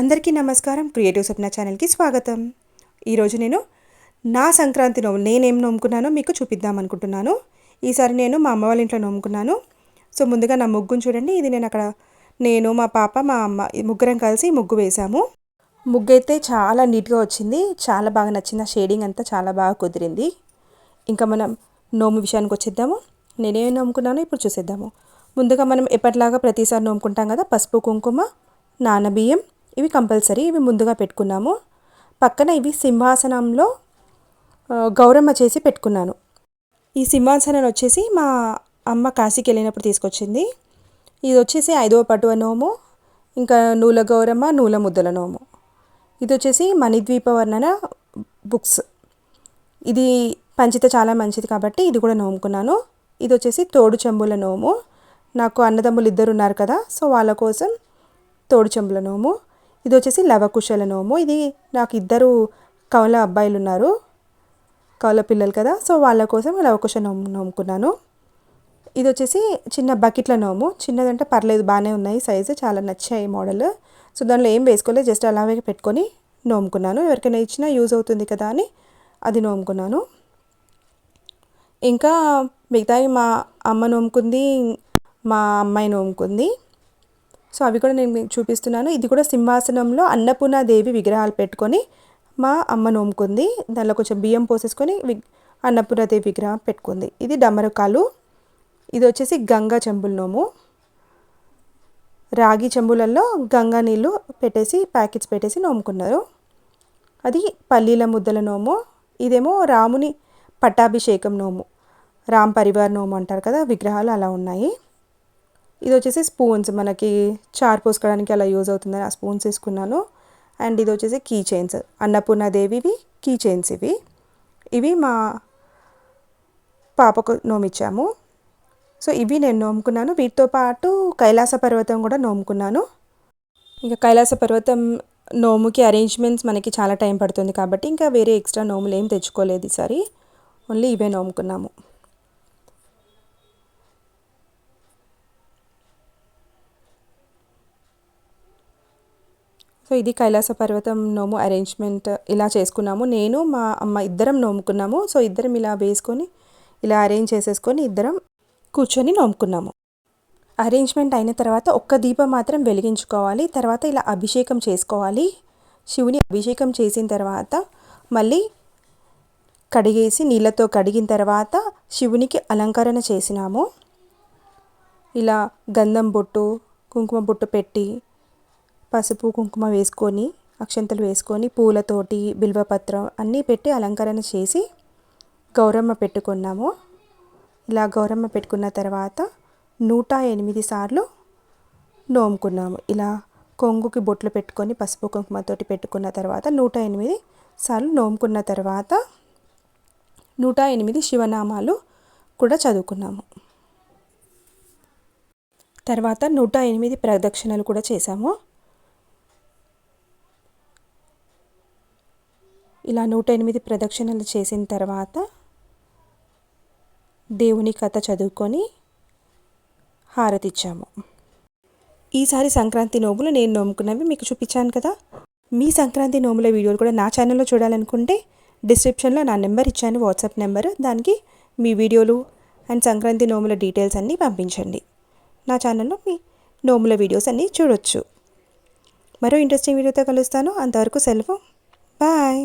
అందరికీ నమస్కారం. క్రియేటివ్ స్వప్న ఛానల్కి స్వాగతం. ఈరోజు నేను నా సంక్రాంతి నోము నేనేం నోముకున్నానో మీకు చూపిద్దాం అనుకుంటున్నాను. ఈసారి నేను మా అమ్మ వాళ్ళ ఇంట్లో నోముకున్నాను. సో ముందుగా నా ముగ్గును చూడండి. ఇది నేను మా పాప మా అమ్మ ముగ్గురం కలిసి ముగ్గు వేసాము. ముగ్గు అయితే చాలా నీట్గా వచ్చింది. చాలా బాగా నచ్చింది. ఆ షేడింగ్ అంతా చాలా బాగా కుదిరింది. ఇంకా మనం నోము విషయానికి వచ్చేద్దాము. నేనేం నోముకున్నానో ఇప్పుడు చూసేద్దాము. ముందుగా మనం ఎప్పటిలాగా ప్రతిసారి నోముకుంటాం కదా, పసుపు కుంకుమ నానబియ్యం ఇవి కంపల్సరీ. ఇవి ముందుగా పెట్టుకున్నాము. పక్కన ఇవి సింహాసనంలో గౌరమ్మ చేసి పెట్టుకున్నాను. ఈ సింహాసనం వచ్చేసి మా అమ్మ కాశీకి వెళ్ళినప్పుడు తీసుకొచ్చింది. ఇది వచ్చేసి 5వ పటువ నోము, ఇంకా నూల గౌరమ్మ నూల ముద్దల నోము. ఇది వచ్చేసి మణిద్వీప వర్ణన బుక్స్. ఇది పంచితే చాలా మంచిది కాబట్టి ఇది కూడా నోముకున్నాను. ఇది వచ్చేసి తోడు చెంబుల నోము. నాకు అన్నదమ్ములు 2 ఉన్నారు కదా, సో వాళ్ళ కోసం తోడు చెంబుల నోము. ఇది వచ్చేసి లవకుశల నోము. ఇది నాకు 2 కవల అబ్బాయిలు ఉన్నారు, కవల పిల్లలు కదా, సో వాళ్ళ కోసం లవకుశ నోము నోముకున్నాను. ఇది వచ్చేసి చిన్న బకెట్ల నోము. చిన్నదంటే పర్లేదు, బాగానే ఉన్నాయి సైజు, చాలా నచ్చాయి మోడల్. సో దానిలో ఏం వేసుకోలేదు, జస్ట్ అలాగే పెట్టుకొని నోముకున్నాను. ఎవరికైనా ఇచ్చినా యూజ్ అవుతుంది కదా అని అది నోముకున్నాను. ఇంకా మిగతాయి మా అమ్మ నోముకుంది, మా అమ్మాయి నోముకుంది. సో అవి కూడా నేను మీకు చూపిస్తున్నాను. ఇది కూడా సింహాసనంలో అన్నపూర్ణాదేవి విగ్రహాలు పెట్టుకొని మా అమ్మ నోముకుంది. దానిలో కొంచెం బియ్యం పోసేసుకొని అన్నపూర్ణాదేవి విగ్రహం పెట్టుకుంది. ఇది డమరుకాలు. ఇది వచ్చేసి గంగా చెంబుల నోము. రాగి చెంబులలో గంగా నీళ్ళు పెట్టేసి ప్యాకెట్స్ పెట్టేసి నోముకున్నారు. అది పల్లీల ముద్దల నోము. ఇదేమో రాముని పట్టాభిషేకం నోము, రామ్ పరివార్ నోము అంటారు కదా, విగ్రహాలు అలా ఉన్నాయి. ఇది వచ్చేసి స్పూన్స్, మనకి చారు పోసుకోవడానికి అలా యూజ్ అవుతుందని ఆ స్పూన్స్ తీసుకున్నాను. అండ్ ఇది వచ్చేసి కీ చైన్స్, అన్నపూర్ణాదేవివి కీ చైన్స్. ఇవి మా పాపకు నోమిచ్చాము. సో ఇవి నేను నోముకున్నాను. వీటితో పాటు కైలాస పర్వతం కూడా నోముకున్నాను. ఇంకా కైలాస పర్వతం నోముకి అరేంజ్మెంట్స్ మనకి చాలా టైం పడుతుంది కాబట్టి ఇంకా వేరే ఎక్స్ట్రా నోములు ఏం తెచ్చుకోలేదు ఈసారి. ఓన్లీ ఇవే నోముకున్నాము. సో ఇది కైలాస పర్వతం నోము అరేంజ్మెంట్ ఇలా చేసుకున్నాము. నేను మా అమ్మ ఇద్దరం నోముకున్నాము. సో ఇద్దరం ఇలా వేసుకొని ఇలా అరేంజ్ చేసేసుకొని ఇద్దరం కూర్చొని నోముకున్నాము. అరేంజ్మెంట్ అయిన తర్వాత ఒక్క దీపం మాత్రం వెలిగించుకోవాలి. తర్వాత ఇలా అభిషేకం చేసుకోవాలి. శివుని అభిషేకం చేసిన తర్వాత మళ్ళీ కడిగేసి నీళ్ళతో కడిగిన తర్వాత శివునికి అలంకరణ చేసినాము. ఇలా గంధం బొట్టు కుంకుమ బొట్టు పెట్టి పసుపు కుంకుమ వేసుకొని అక్షంతలు వేసుకొని పూలతోటి బిల్వపత్రం అన్నీ పెట్టి అలంకరణ చేసి గౌరమ్మ పెట్టుకున్నాము. ఇలా గౌరమ్మ పెట్టుకున్న తర్వాత 108 సార్లు నోముకున్నాము. ఇలా కొంగుకి బొట్లు పెట్టుకొని పసుపు కుంకుమతోటి పెట్టుకున్న తర్వాత 108 సార్లు నోముకున్న తర్వాత 108 శివనామాలు కూడా చదువుకున్నాము. తర్వాత 108 ప్రదక్షిణలు కూడా చేశాము. ఇలా 108 ప్రదక్షిణలు చేసిన తర్వాత దేవుని కథ చదువుకొని హారతిచ్చాము. ఈసారి సంక్రాంతి నోములు నేను నోముకున్నవి మీకు చూపించాను కదా. మీ సంక్రాంతి నోముల వీడియోలు కూడా నా ఛానల్లో చూడాలనుకుంటే డిస్క్రిప్షన్లో నా నెంబర్ ఇచ్చాను, వాట్సాప్ నెంబర్. దానికి మీ వీడియోలు అండ్ సంక్రాంతి నోముల డీటెయిల్స్ అన్నీ పంపించండి. నా ఛానల్లో మీ నోముల వీడియోస్ అన్నీ చూడొచ్చు. మరో ఇంట్రెస్టింగ్ వీడియోతో కలుస్తాను. అంతవరకు సెలవు. బాయ్.